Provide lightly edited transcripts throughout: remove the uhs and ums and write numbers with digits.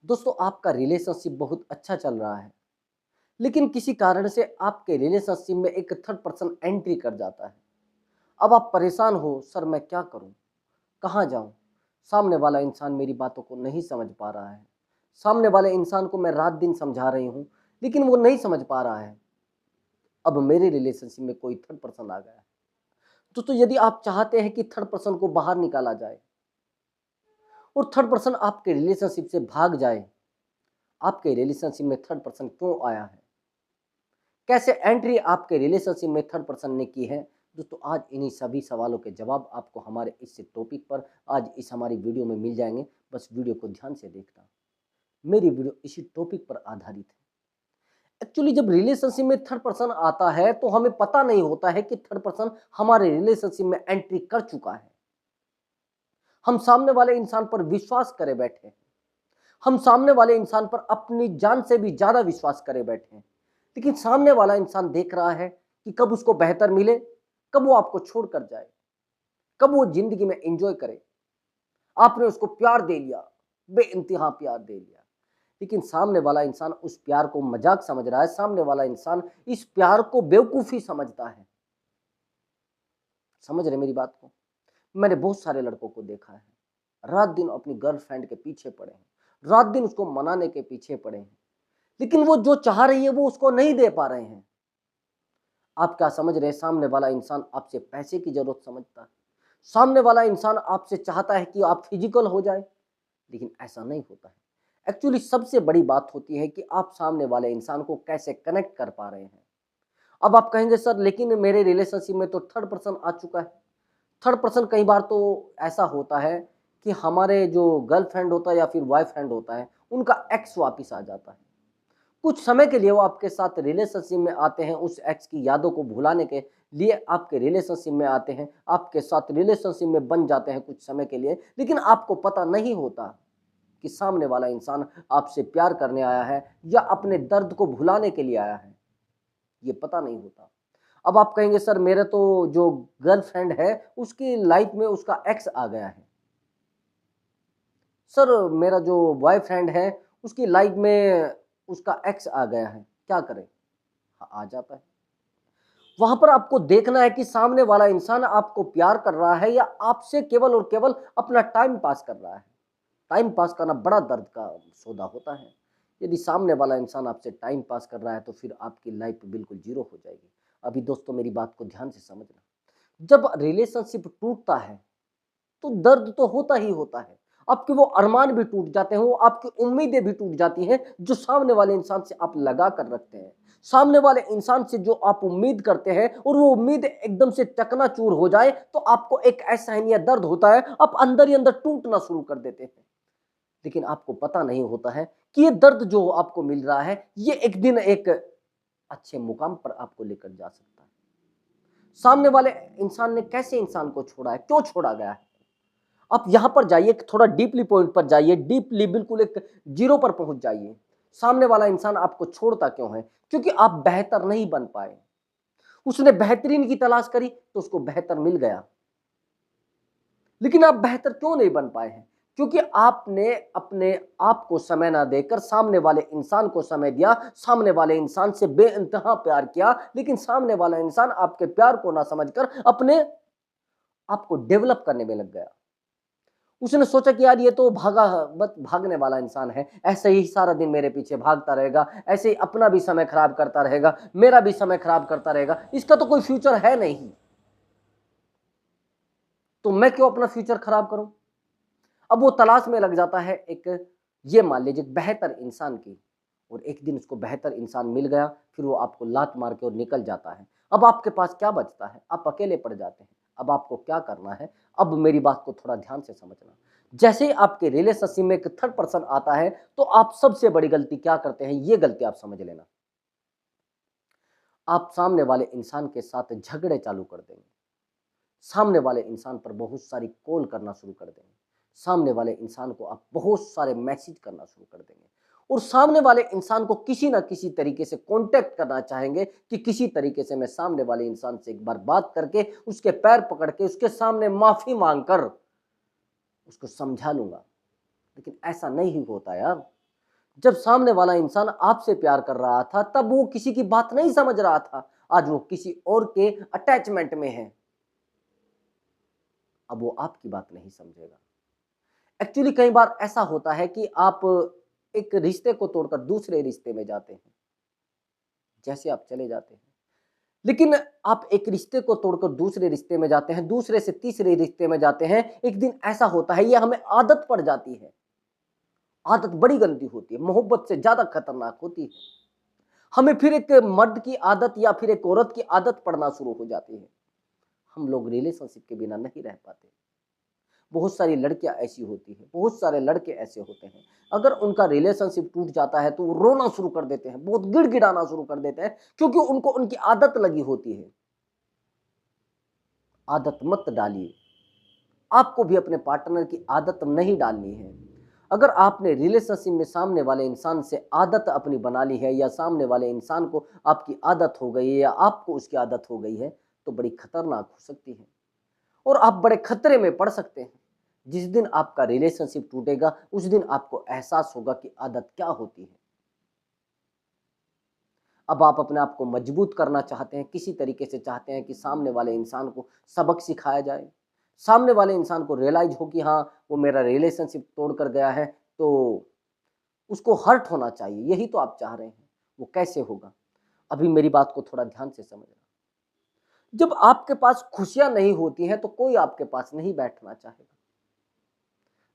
दोस्तों, आपका रिलेशनशिप बहुत अच्छा चल रहा है, लेकिन किसी कारण से आपके रिलेशनशिप में एक थर्ड पर्सन एंट्री कर जाता है। अब आप परेशान हो, सर मैं क्या करूं, कहाँ जाऊं? सामने वाला इंसान मेरी बातों को नहीं समझ पा रहा है। सामने वाले इंसान को मैं रात दिन समझा रही हूं, लेकिन वो नहीं समझ पा रहा है। अब मेरे रिलेशनशिप में कोई थर्ड पर्सन आ गया है। तो यदि आप चाहते हैं कि थर्ड पर्सन को बाहर निकाला जाए और थर्ड पर्सन आपके रिलेशनशिप से भाग जाए, आपके रिलेशनशिप में थर्ड पर्सन क्यों आया है, कैसे एंट्री आपके रिलेशनशिप में थर्ड पर्सन ने की है? दोस्तों, आज इन्हीं सभी सवालों के जवाब आपको हमारे इस टॉपिक पर आज इस हमारी वीडियो में मिल जाएंगे। बस वीडियो को ध्यान से देखना। मेरी वीडियो इसी टॉपिक पर आधारित है। एक्चुअली जब रिलेशनशिप में थर्ड पर्सन आता है तो हमें पता नहीं होता है कि थर्ड पर्सन हमारे रिलेशनशिप में एंट्री कर चुका है। हम सामने वाले इंसान पर विश्वास करे बैठे हैं। हम सामने वाले इंसान पर अपनी जान से भी ज्यादा विश्वास करे बैठे हैं, लेकिन सामने वाला इंसान देख रहा है कि कब उसको बेहतर मिले, कब वो आपको छोड़कर जाए, कब वो जिंदगी में एंजॉय करे। आपने उसको प्यार दे लिया, बेइंतहा प्यार दे लिया, लेकिन सामने वाला इंसान उस प्यार को मजाक समझ रहा है। सामने वाला इंसान इस प्यार को बेवकूफी समझता है। समझ रहे मेरी बात को? मैंने बहुत सारे लड़कों को देखा है, रात दिन अपनी गर्लफ्रेंड के पीछे पड़े हैं, रात दिन उसको मनाने के पीछे पड़े हैं, लेकिन वो जो चाह रही है वो उसको नहीं दे पा रहे हैं। आप क्या समझ रहे हैं? सामने वाला इंसान आपसे पैसे की जरूरत समझता है। सामने वाला इंसान आपसे चाहता है कि आप फिजिकल हो जाए, लेकिन ऐसा नहीं होता है। एक्चुअली सबसे बड़ी बात होती है कि आप सामने वाले इंसान को कैसे कनेक्ट कर पा रहे हैं। अब आप कहेंगे सर लेकिन मेरे रिलेशनशिप में तो थर्ड पर्सन आ चुका है। थर्ड पर्सन कई बार तो ऐसा होता है कि हमारे जो गर्लफ्रेंड होता है या फिर बॉयफ्रेंड होता है, उनका एक्स वापिस आ जाता है। कुछ समय के लिए वो आपके साथ रिलेशनशिप में आते हैं, उस एक्स की यादों को भुलाने के लिए आपके रिलेशनशिप में आते हैं, आपके साथ रिलेशनशिप में बन जाते हैं कुछ समय के लिए, लेकिन आपको पता नहीं होता कि सामने वाला इंसान आपसे प्यार करने आया है या अपने दर्द को भुलाने के लिए आया है। ये पता नहीं होता। अब आप कहेंगे सर मेरे तो जो गर्लफ्रेंड है उसकी लाइफ में उसका एक्स आ गया है। सर मेरा जो बॉयफ्रेंड है उसकी लाइफ में उसका एक्स आ गया है, क्या करें? हाँ, आ जाता है। वहां पर आपको देखना है कि सामने वाला इंसान आपको प्यार कर रहा है या आपसे केवल और केवल अपना टाइम पास कर रहा है। टाइम पास करना बड़ा दर्द का सौदा होता है। यदि सामने वाला इंसान आपसे टाइम पास कर रहा है तो फिर आपकी लाइफ बिल्कुल जीरो हो जाएगी। अभी दोस्तों मेरी बात को ध्यान से समझना। जब रिलेशनशिप टूटता है तो दर्द तो होता ही होता है। आपके वो अरमान भी टूट जाते हैं, वो आपकी उम्मीदें भी टूट जाती हैं जो सामने वाले इंसान से आप लगा कर रखते हैं। सामने वाले इंसान से जो आप उम्मीद करते हैं और वो उम्मीद एकदम से चकनाचूर हो जाए तो आपको एक असहनीय दर्द होता है, आप अंदर ही अंदर टूटना शुरू कर देते हैं। लेकिन आपको पता नहीं होता है कि ये दर्द जो आपको मिल रहा है ये एक दिन एक अच्छे मुकाम पर आपको लेकर जा सकता है। सामने वाले इंसान ने कैसे इंसान को छोड़ा है, क्यों छोड़ा गया है? आप यहां पर जाइए, थोड़ा डीपली पॉइंट पर जाइए, डीपली बिल्कुल एक जीरो पर पहुंच जाइए। सामने वाला इंसान आपको छोड़ता क्यों है? क्योंकि आप बेहतर नहीं बन पाए। उसने बेहतरीन की तलाश करी तो उसको बेहतर मिल गया, लेकिन आप बेहतर क्यों नहीं बन पाए हैं? क्योंकि आपने अपने आप को समय ना देकर सामने वाले इंसान को समय दिया, सामने वाले इंसान से बेइंतहा प्यार किया, लेकिन सामने वाला इंसान आपके प्यार को ना समझकर अपने आप को डेवलप करने में लग गया। उसने सोचा कि यार ये तो भागा बस भागने वाला इंसान है, ऐसे ही सारा दिन मेरे पीछे भागता रहेगा, ऐसे ही अपना भी समय खराब करता रहेगा, मेरा भी समय खराब करता रहेगा, इसका तो कोई फ्यूचर है नहीं, तो मैं क्यों अपना फ्यूचर खराब करूं? अब वो तलाश में लग जाता है एक, ये मान लीजिए बेहतर इंसान की, और एक दिन उसको बेहतर इंसान मिल गया, फिर वो आपको लात मार के और निकल जाता है। अब आपके पास क्या बचता है? आप अकेले पड़ जाते हैं। अब आपको क्या करना है? अब मेरी बात को थोड़ा ध्यान से समझना। जैसे ही आपके रिलेशनशिप में एक थर्ड पर्सन आता है तो आप सबसे बड़ी गलती क्या करते हैं, ये गलती आप समझ लेना। आप सामने वाले इंसान के साथ झगड़े चालू कर देंगे, सामने वाले इंसान पर बहुत सारी कॉल करना शुरू कर देंगे, सामने वाले इंसान को आप बहुत सारे मैसेज करना शुरू कर देंगे, और सामने वाले इंसान को किसी ना किसी तरीके से कांटेक्ट करना चाहेंगे कि किसी तरीके से मैं सामने वाले इंसान से एक बार बात करके उसके पैर पकड़ के उसके सामने माफी मांगकर उसको समझा लूंगा। लेकिन ऐसा नहीं होता यार। जब सामने वाला इंसान आपसे प्यार कर रहा था तब वो किसी की बात नहीं समझ रहा था, आज वो किसी और के अटैचमेंट में है, अब वो आपकी बात नहीं समझेगा। एक्चुअली कई बार ऐसा होता है कि आप एक रिश्ते को तोड़कर दूसरे रिश्ते में जाते हैं, जैसे आप चले जाते हैं, लेकिन आप एक रिश्ते को तोड़कर दूसरे रिश्ते में जाते हैं, दूसरे से तीसरे रिश्ते में जाते हैं, एक दिन ऐसा होता है, ये हमें आदत पड़ जाती है। आदत बड़ी गंदी होती है, मोहब्बत से ज्यादा खतरनाक होती है। हमें फिर एक मर्द की आदत या फिर एक औरत की आदत पड़ना शुरू हो जाती है। हम लोग रिलेशनशिप के बिना नहीं रह पाते। बहुत सारी लड़कियां ऐसी होती हैं, बहुत सारे लड़के ऐसे होते हैं, अगर उनका रिलेशनशिप टूट जाता है तो वो रोना शुरू कर देते हैं, बहुत गिड़गिड़ाना शुरू कर देते हैं, क्योंकि उनको उनकी आदत लगी होती है। आदत मत डालिए, आपको भी अपने पार्टनर की आदत नहीं डालनी है। अगर आपने रिलेशनशिप में सामने वाले इंसान से आदत अपनी बना ली है, या सामने वाले इंसान को आपकी आदत हो गई है, या आपको उसकी आदत हो गई है, तो बड़ी खतरनाक हो सकती है और आप बड़े खतरे में पड़ सकते हैं। जिस दिन आपका रिलेशनशिप टूटेगा उस दिन आपको एहसास होगा कि आदत क्या होती है। अब आप अपने आप को मजबूत करना चाहते हैं, किसी तरीके से चाहते हैं कि सामने वाले इंसान को सबक सिखाया जाए, सामने वाले इंसान को रियलाइज हो कि हाँ, वो मेरा रिलेशनशिप तोड़ कर गया है, तो उसको हर्ट होना चाहिए, यही तो आप चाह रहे हैं। वो कैसे होगा? अभी मेरी बात को थोड़ा ध्यान से समझना। जब आपके पास खुशियां नहीं होती हैं तो कोई आपके पास नहीं बैठना चाहेगा।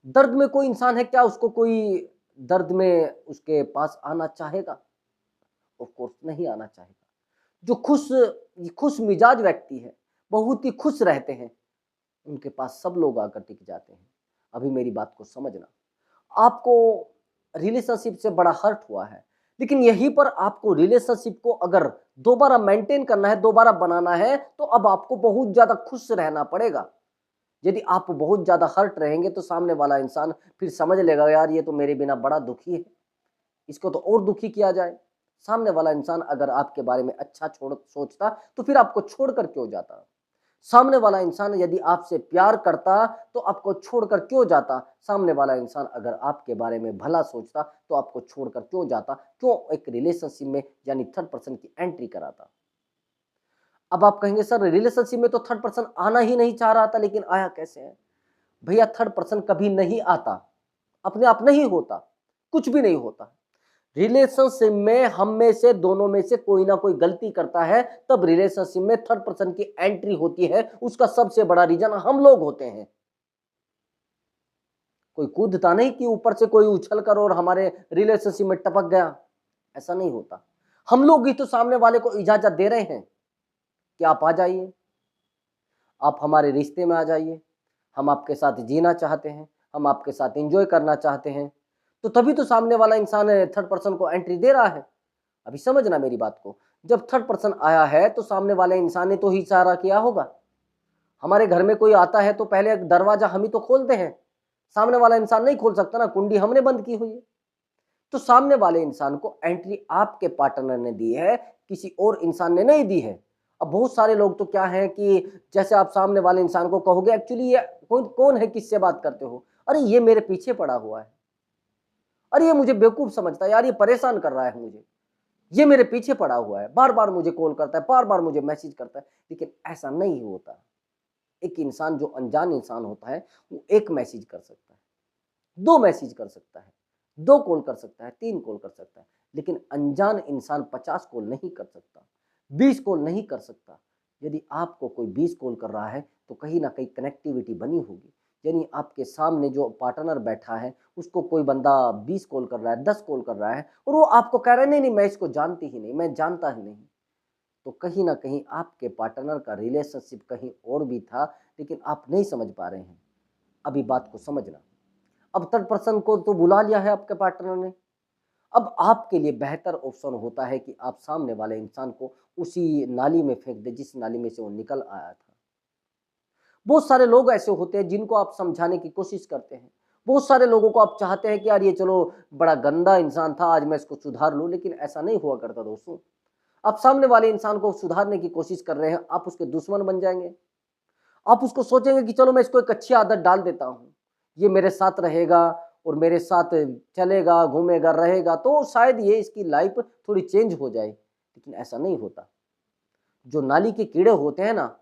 दर्द में कोई इंसान है क्या, उसको कोई दर्द में उसके पास आना चाहेगा? ऑफ कोर्स नहीं आना चाहेगा। जो खुश मिजाज व्यक्ति है, बहुत ही खुश रहते हैं, उनके पास सब लोग आकर टिक जाते हैं। अभी मेरी बात को समझना। आपको रिलेशनशिप से बड़ा हर्ट हुआ है, लेकिन यहीं पर आपको रिलेशनशिप को अगर दोबारा मेंटेन करना है, दोबारा बनाना है, तो अब आपको बहुत ज्यादा खुश रहना पड़ेगा। यदि आप बहुत ज्यादा हर्ट रहेंगे तो सामने वाला इंसान फिर समझ लेगा, यार ये तो मेरे बिना बड़ा दुखी है, इसको तो और दुखी किया जाए। सामने वाला इंसान अगर आपके बारे में अच्छा छोड़ सोचता तो फिर आपको छोड़कर क्यों जाता? सामने वाला इंसान यदि आपसे प्यार करता तो आपको छोड़कर क्यों जाता? सामने वाला इंसान अगर आपके बारे में भला सोचता तो आपको छोड़कर क्यों जाता? क्यों एक रिलेशनशिप में यानी थर्ड पर्सन की एंट्री कराता? अब आप कहेंगे सर रिलेशनशिप में तो थर्ड पर्सन आना ही नहीं चाह रहा था, लेकिन आया कैसे है? भैया थर्ड पर्सन कभी नहीं आता, अपने आप नहीं होता, कुछ भी नहीं होता। रिलेशनशिप में हम में से दोनों में से कोई ना कोई गलती करता है, तब रिलेशनशिप में थर्ड पर्सन की एंट्री होती है। उसका सबसे बड़ा रीजन हम लोग होते हैं। कोई कूदता नहीं कि ऊपर से कोई उछल कर और हमारे रिलेशनशिप में टपक गया, ऐसा नहीं होता। हम लोग ही तो सामने वाले को इजाजत दे रहे हैं कि आप आ जाइए, आप हमारे रिश्ते में आ जाइए, हम आपके साथ जीना चाहते हैं, हम आपके साथ एंजॉय करना चाहते हैं, तो तभी तो सामने वाला इंसान थर्ड पर्सन को एंट्री दे रहा है। अभी समझना मेरी बात को। जब थर्ड पर्सन आया है तो सामने वाले इंसान ने तो ही इशारा किया होगा। हमारे घर में कोई आता है तो पहले दरवाजा हम ही तो खोलते हैं, सामने वाला इंसान नहीं खोल सकता ना, कुंडी हमने बंद की हुई है। तो सामने वाले इंसान को एंट्री आपके पार्टनर ने दी है, किसी और इंसान ने नहीं दी है। अब बहुत सारे लोग तो क्या है कि जैसे आप सामने वाले इंसान को कहोगे, एक्चुअली ये कौन है, किससे बात करते हो? अरे ये मेरे पीछे पड़ा हुआ है, अरे ये मुझे बेवकूफ समझता है, यार ये परेशान कर रहा है मुझे, ये मेरे पीछे पड़ा हुआ है, बार बार मुझे कॉल करता है, बार बार मुझे मैसेज करता है। लेकिन ऐसा नहीं होता। एक इंसान जो अनजान इंसान होता है वो एक मैसेज कर सकता है, दो मैसेज कर सकता है, दो कॉल कर सकता है, तीन कॉल कर सकता है, लेकिन अनजान इंसान 50 कॉल नहीं कर सकता, 20 कॉल नहीं कर सकता। यदि आपको कोई 20 कॉल कर रहा है तो कहीं ना कहीं कनेक्टिविटी बनी होगी। यानी आपके सामने जो पार्टनर बैठा है उसको कोई बंदा 20 कॉल कर रहा है, 10 कॉल कर रहा है, और वो आपको कह रहा है नहीं नहीं मैं इसको जानती ही नहीं, मैं जानता ही नहीं, तो कहीं ना कहीं आपके पार्टनर का रिलेशनशिप कहीं और भी था, लेकिन आप नहीं समझ पा रहे हैं। अभी बात को समझना। अब थर्ड पर्सन को तो बुला लिया है आपके पार्टनर ने, अब आपके लिए बेहतर ऑप्शन होता है कि आप सामने वाले इंसान को उसी नाली में फेंक दे जिस नाली में से वो निकल आया था। बहुत सारे लोग ऐसे होते हैं जिनको आप समझाने की कोशिश करते हैं, बहुत सारे लोगों को आप चाहते हैं कि यार ये चलो बड़ा गंदा इंसान था, आज मैं इसको सुधार लूं, लेकिन ऐसा नहीं हुआ करता दोस्तों। आप सामने वाले इंसान को सुधारने की कोशिश कर रहे हैं, आप उसके दुश्मन बन जाएंगे। आप उसको सोचेंगे कि चलो मैं इसको एक अच्छी आदत डाल देता हूँ, ये मेरे साथ रहेगा और मेरे साथ चलेगा, घूमेगा, रहेगा, तो शायद ये इसकी लाइफ थोड़ी चेंज हो जाए, लेकिन ऐसा नहीं होता। जो नाली के कीड़े होते हैं ना,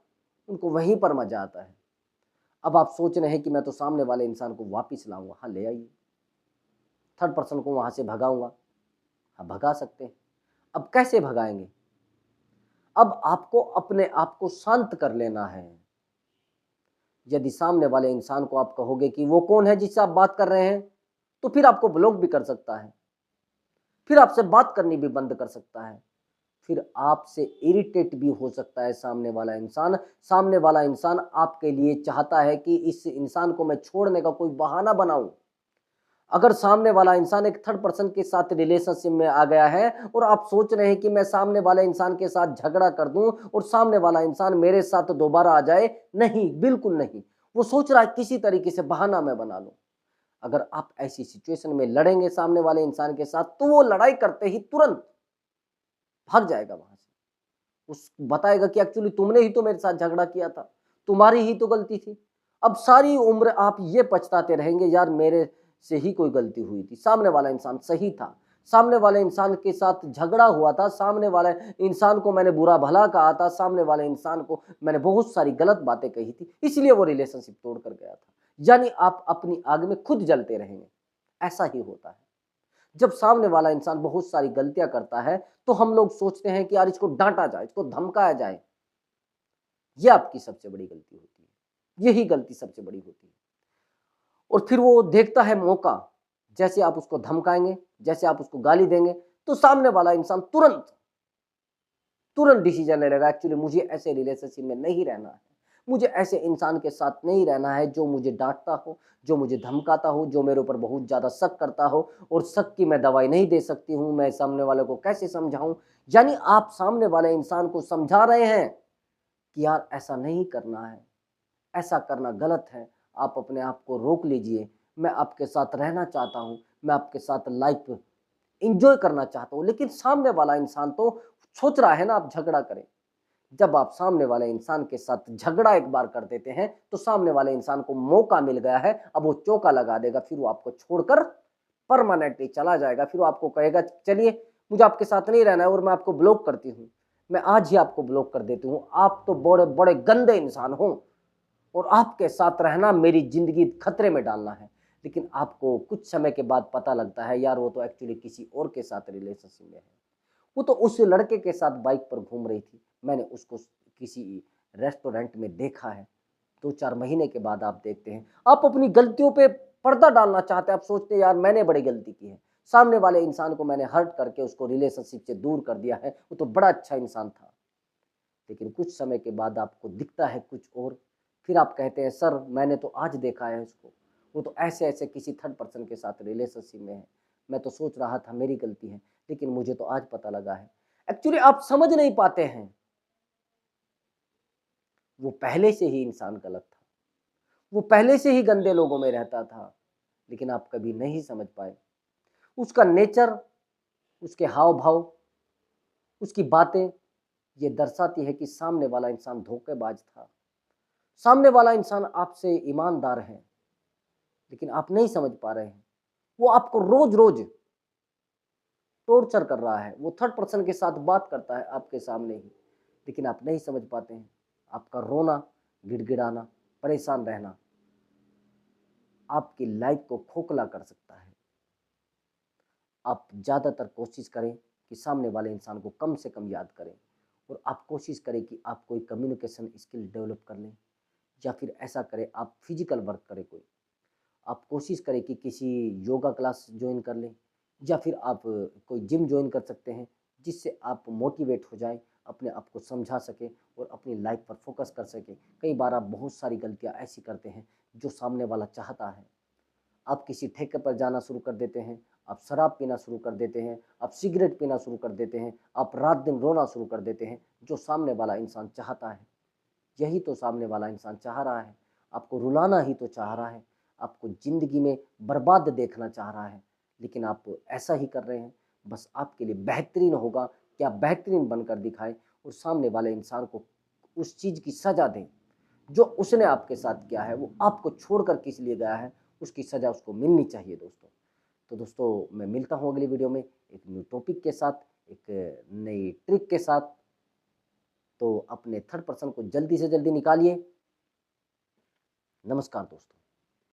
उनको वहीं पर मजा आता है। अब आप सोच रहे हैं कि मैं तो सामने वाले इंसान को वापिस लाऊंगा। हाँ, ले आइए, थर्ड पर्सन को वहां से भगाऊंगा। हाँ, भगा सकते हैं। अब कैसे भगाएंगे? अब आपको अपने आप को शांत कर लेना है। यदि सामने वाले इंसान को आप कहोगे कि वो कौन है जिससे आप बात कर रहे हैं, तो फिर आपको ब्लॉक भी कर सकता है, फिर आपसे बात करनी भी बंद कर सकता है, फिर आपसे इरिटेट भी हो सकता है सामने वाला इंसान। सामने वाला इंसान आपके लिए चाहता है कि इस इंसान को मैं छोड़ने का कोई बहाना बनाऊं। अगर सामने वाला इंसान एक थर्ड पर्सन के साथ रिलेशनशिप में आ गया है और आप सोच रहे हैं कि मैं सामने वाले इंसान के साथ झगड़ा कर दूं और सामने वाला इंसान मेरे साथ दोबारा आ जाए, नहीं, बिल्कुल नहीं। वो सोच रहा है किसी तरीके से बहाना मैं बना लूं। अगर आप ऐसी सिचुएशन में लड़ेंगे सामने वाले इंसान के साथ, तो वो लड़ाई करते ही तुरंत भाग जाएगा वहां से। उस बताएगा कि एक्चुअली तुमने ही तो मेरे साथ झगड़ा किया था, तुम्हारी ही तो गलती थी। अब सारी उम्र आप ये पछताते रहेंगे, यार मेरे से ही कोई गलती हुई थी, सामने वाला इंसान सही था, सामने वाले इंसान के साथ झगड़ा हुआ था, सामने वाले इंसान को मैंने बुरा भला कहा था, सामने वाले इंसान को मैंने बहुत सारी गलत बातें कही थी, इसलिए वो रिलेशनशिप तोड़ कर गया था। यानी आप अपनी आग में खुद जलते रहेंगे। ऐसा ही होता है। जब सामने वाला इंसान बहुत सारी गलतियां करता है, तो हम लोग सोचते हैं कि यार इसको डांटा जाए, इसको धमकाया जाए। ये आपकी सबसे बड़ी गलती होती है, यही गलती सबसे बड़ी होती है। और फिर वो देखता है मौका, जैसे आप उसको धमकाएंगे, जैसे आप उसको गाली देंगे, तो सामने वाला इंसान तुरंत तुरंत डिसीजन ले लेगा, एक्चुअली मुझे ऐसे रिलेशनशिप में नहीं रहना है, मुझे ऐसे इंसान के साथ नहीं रहना है जो मुझे डांटता हो, जो मुझे धमकाता हो, जो मेरे ऊपर बहुत ज्यादा शक करता हो, और शक की मैं दवाई नहीं दे सकती हूं, मैं सामने वाले को कैसे समझाऊं। यानी आप सामने वाले इंसान को समझा रहे हैं कि यार ऐसा नहीं करना है, ऐसा करना गलत है, आप अपने आप को रोक लीजिए, मैं आपके साथ रहना चाहता हूं, मैं आपके साथ लाइफ इंजॉय करना चाहता हूं। लेकिन सामने वाला इंसान तो सोच रहा है ना आप झगड़ा करें। जब आप सामने वाले इंसान के साथ झगड़ा एक बार कर देते हैं, तो सामने वाले इंसान को मौका मिल गया है, अब वो चौका लगा देगा, फिर वो आपको छोड़कर परमानेंटली चला जाएगा। फिर वो आपको कहेगा चलिए मुझे आपके साथ नहीं रहना है और मैं आपको ब्लॉक करती हूँ, मैं आज ही आपको ब्लॉक कर देती हूँ, आप तो बड़े बड़े गंदे इंसान हो और आपके साथ रहना मेरी जिंदगी खतरे में डालना है। लेकिन आपको कुछ समय के बाद पता लगता है यार वो तो एक्चुअली किसी और के साथ रिलेशनशिप में है, वो तो उस लड़के के साथ बाइक पर घूम रही थी, मैंने उसको किसी रेस्टोरेंट में देखा है। 2-4 महीने के बाद आप देखते हैं, आप अपनी गलतियों पे पर्दा डालना चाहते हैं, आप सोचते हैं यार मैंने बड़ी गलती की है, सामने वाले इंसान को मैंने हर्ट करके उसको रिलेशनशिप से दूर कर दिया है, वो तो बड़ा अच्छा इंसान था। लेकिन कुछ समय के बाद आपको दिखता है कुछ और, फिर आप कहते हैं सर मैंने तो आज देखा है उसको, वो तो ऐसे ऐसे किसी थर्ड पर्सन के साथ रिलेशनशिप में है, मैं तो सोच रहा था मेरी गलती है, लेकिन मुझे तो आज पता लगा है। एक्चुअली आप समझ नहीं पाते हैं, वो पहले से ही इंसान गलत था, वो पहले से ही गंदे लोगों में रहता था, लेकिन आप कभी नहीं समझ पाए। उसका नेचर, उसके हाव भाव, उसकी बातें ये दर्शाती है कि सामने वाला इंसान धोखेबाज था, सामने वाला इंसान आपसे ईमानदार है, लेकिन आप नहीं समझ पा रहे हैं। वो आपको रोज रोज टॉर्चर कर रहा है, वो थर्ड पर्सन के साथ बात करता है आपके सामने ही, लेकिन आप नहीं समझ पाते हैं। आपका रोना, गिड़गिड़ाना, परेशान रहना आपकी लाइफ को खोखला कर सकता है। आप ज़्यादातर कोशिश करें कि सामने वाले इंसान को कम से कम याद करें, और आप कोशिश करें कि आप कोई कम्युनिकेशन स्किल डेवलप कर लें, या फिर ऐसा करें आप फिजिकल वर्क करें कोई, आप कोशिश करें कि किसी योगा क्लास ज्वाइन कर लें, या फिर आप कोई जिम ज्वाइन कर सकते हैं, जिससे आप मोटिवेट हो जाएं, अपने आप को समझा सकें और अपनी लाइफ पर फोकस कर सकें। कई बार आप बहुत सारी गलतियां ऐसी करते हैं जो सामने वाला चाहता है। आप किसी ठेके पर जाना शुरू कर देते हैं, आप शराब पीना शुरू कर देते हैं, आप सिगरेट पीना शुरू कर देते हैं, आप रात दिन रोना शुरू कर देते हैं, जो सामने वाला इंसान चाहता है। यही तो सामने वाला इंसान चाह रहा है, आपको रुलाना ही तो चाह रहा है, आपको ज़िंदगी में बर्बाद देखना चाह रहा है, लेकिन आप ऐसा ही कर रहे हैं। बस आपके लिए बेहतरीन होगा कि आप बेहतरीन बनकर दिखाएं और सामने वाले इंसान को उस चीज़ की सज़ा दें जो उसने आपके साथ किया है, वो आपको छोड़कर किस लिए गया है, उसकी सज़ा उसको मिलनी चाहिए दोस्तों। तो दोस्तों मैं मिलता हूँ अगली वीडियो में एक न्यू टॉपिक के साथ, एक नई ट्रिक के साथ। तो अपने थर्ड पर्सन को जल्दी से जल्दी निकालिए। नमस्कार दोस्तों।